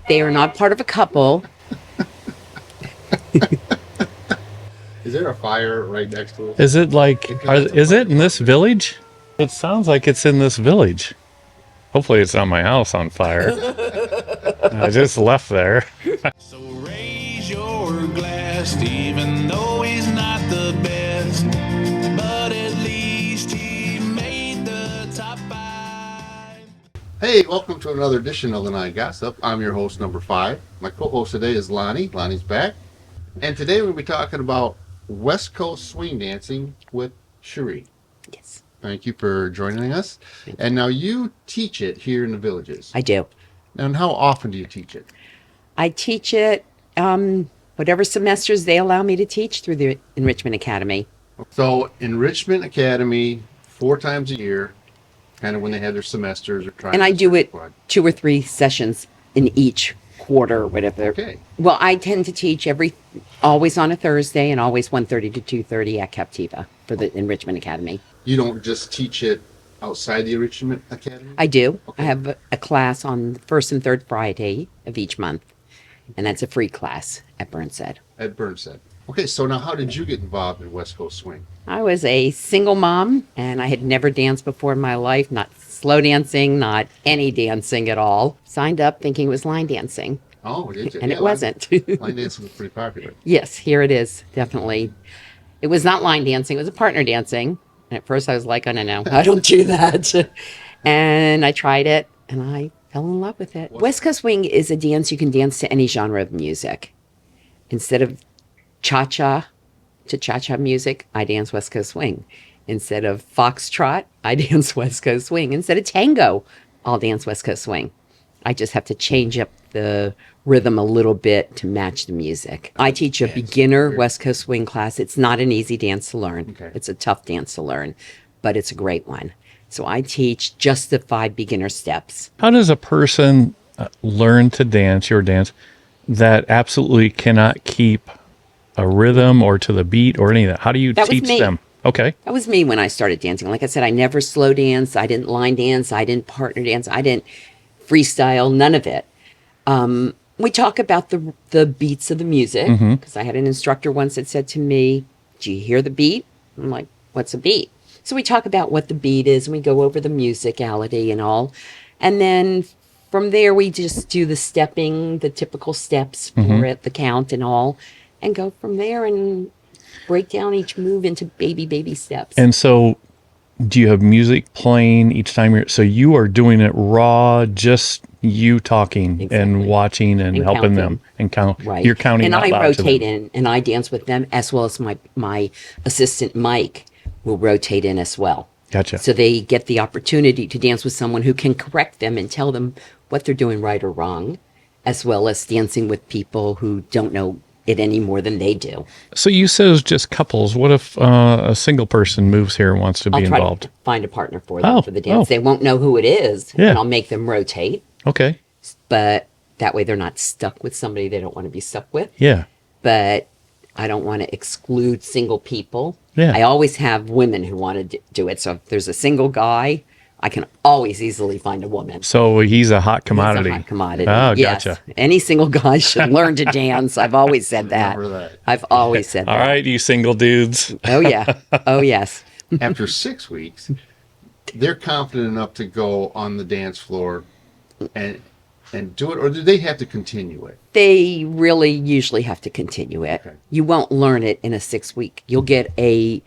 They are not part of a couple. Is there a fire right next to us? Is it like, is it in this village? It sounds like it's in this village. Hopefully it's not my house on fire. I just left there. So raise your glass, even though he's not the best, but at least he made the top 5. Hey, welcome to another edition of Lanai Gossip. I'm your host, number 5. My co-host today is Lonnie. Lonnie's back. And today we'll be talking about West Coast swing dancing with Sherree. Yes, Thank you for joining us. And now you teach it here in the villages. I do. And how often do you teach it? I teach it whatever semesters they allow me to teach through the Enrichment Academy. So Enrichment Academy, 4 times a year, kind of when they have their semesters or trying. And I do it 2 or 3 sessions in each quarter or whatever. Okay. Well, I tend to teach always on a Thursday and always 1:30 to 2:30 at Captiva for the Enrichment Academy. You don't just teach it outside the Enrichment Academy? I do. Okay. I have a class on the first and third Friday of each month, and that's a free class at Burnside. At Burnside. Okay, so now how did you get involved in West Coast swing? I was a single mom, and I had never danced before in my life, not slow dancing, not any dancing at all. Signed up thinking it was line dancing, Oh, did you? and Yeah, it wasn't. Line dancing was pretty popular. Yes, here it is, definitely. It was not line dancing, it was a partner dancing. And at first I was like, oh, no, I don't do that. And I tried it, and I fell in love with it. West Coast swing is a dance you can dance to any genre of music. Instead of cha-cha to cha-cha music, I dance West Coast swing. Instead of foxtrot, I dance West Coast swing. Instead of tango, I'll dance West Coast swing. I just have to change up the rhythm a little bit to match the music. I teach a beginner West Coast swing class. It's not an easy dance to learn. Okay. It's a tough dance to learn, but it's a great one. So I teach just the 5 beginner steps. How does a person learn to dance, your dance, that absolutely cannot keep a rhythm or to the beat or any of that? How do you That was teach me. them? Okay. That was me when I started dancing. Like I said, I never slow danced. I didn't line dance. I didn't partner dance. I didn't freestyle, none of it. We talk about the beats of the music, because I had an instructor once that said to me, do you hear the beat? I'm like, what's a beat? So we talk about what the beat is, and we go over the musicality and all. And then from there, we just do the stepping, the typical steps for it, the count and all, and go from there and break down each move into baby steps. And so do you have music playing each time so you are doing it raw, just you talking and watching and helping counting. them and count. Right. You're counting and out I loud rotate to them. in and I dance with them, as well as my assistant Mike will rotate in as well. Gotcha. So they get the opportunity to dance with someone who can correct them and tell them what they're doing right or wrong, as well as dancing with people who don't know it any more than they do. So you said it was just couples. What if a single person moves here and wants to be I'll try involved? to find a partner for them Oh, for the dance. oh. They won't know who it is, Yeah. and I'll make them rotate, Okay. but that way they're not stuck with somebody they don't want to be stuck with. Yeah. But I don't want to exclude single people. Yeah. I always have women who want to do it. So if there's a single guy, I can always easily find a woman. So he's a hot commodity. It's a hot commodity. Oh, Yes. gotcha. Any single guy should learn to dance. I've always said that. Remember that. I've always said All that. right, you single dudes. Oh, yeah. Oh, yes. After 6 weeks, they're confident enough to go on the dance floor and do it, or do they have to continue it? They really usually have to continue it. Okay. You won't learn it in a 6-week. You'll get a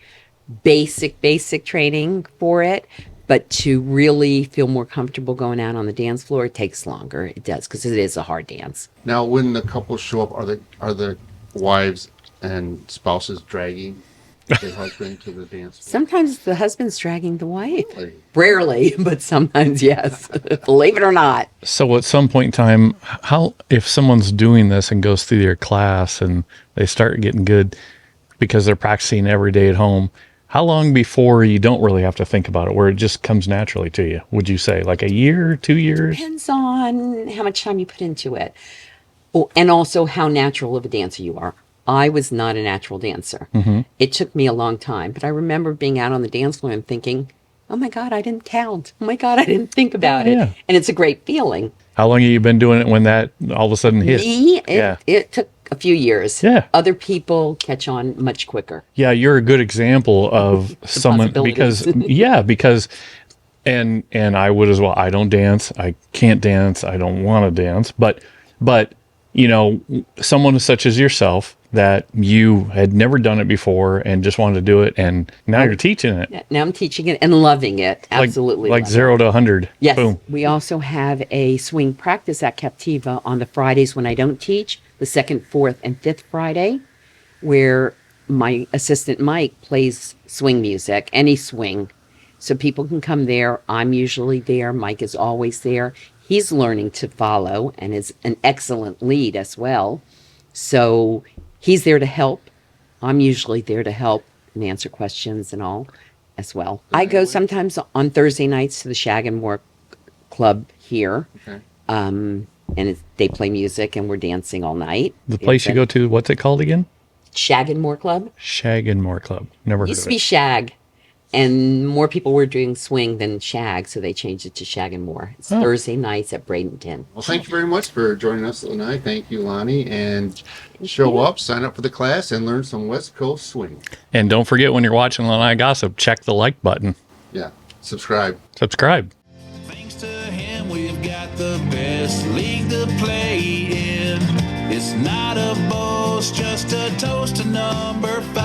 basic training for it, but to really feel more comfortable going out on the dance floor, it takes longer. It does, because it is a hard dance. Now, when the couples show up, are the wives and spouses dragging their husband to the dance floor? Sometimes the husband's dragging the wife. Really? Rarely, but sometimes, yes. Believe it or not. So at some point in time, how if someone's doing this and goes through their class and they start getting good because they're practicing every day at home, how long before you don't really have to think about it, where it just comes naturally to you? Would you say like a year, 2 years? Depends on how much time you put into it. Oh, and also how natural of a dancer you are. I was not a natural dancer. It took me a long time, but I remember being out on the dance floor and thinking, oh my God, I didn't count. Oh my God, I didn't think about it. Yeah. And it's a great feeling. How long have you been doing it when that all of a sudden hit? Me, Yeah. it took a few years. Yeah. Other people catch on much quicker. Yeah, you're a good example of someone because possibilities. because and I would as well. I don't dance. I can't dance. I don't want to dance. But you know, someone such as yourself that you had never done it before and just wanted to do it, and now you're teaching it. Yeah, now I'm teaching it and loving it. Absolutely. Like love it. 0 to 100. Yes. Boom. We also have a swing practice at Captiva on the Fridays when I don't teach, the second, fourth, and fifth Friday, where my assistant Mike plays swing music, any swing. So people can come there. I'm usually there. Mike is always there. He's learning to follow and is an excellent lead as well. So he's there to help. I'm usually there to help and answer questions and all as well. I go sometimes on Thursday nights to the Shag and More Club here. Okay. They play music and we're dancing all night. The place you go to, what's it called again? Shag and More Club. Shag and More Club. Never heard Used of to be it. Shag, and more people were doing swing than Shag, so they changed it to Shag and More. It's Thursday nights at Bradenton. Well, thank you very much for joining us, Lanai. Thank you, Lonnie. And show up, sign up for the class, and learn some West Coast swing. And don't forget when you're watching Lanai Gossip, check the like button. Yeah. Subscribe. Subscribe. Thanks to him, we've got the best league to play in. It's not a boast, just a toast to number 5.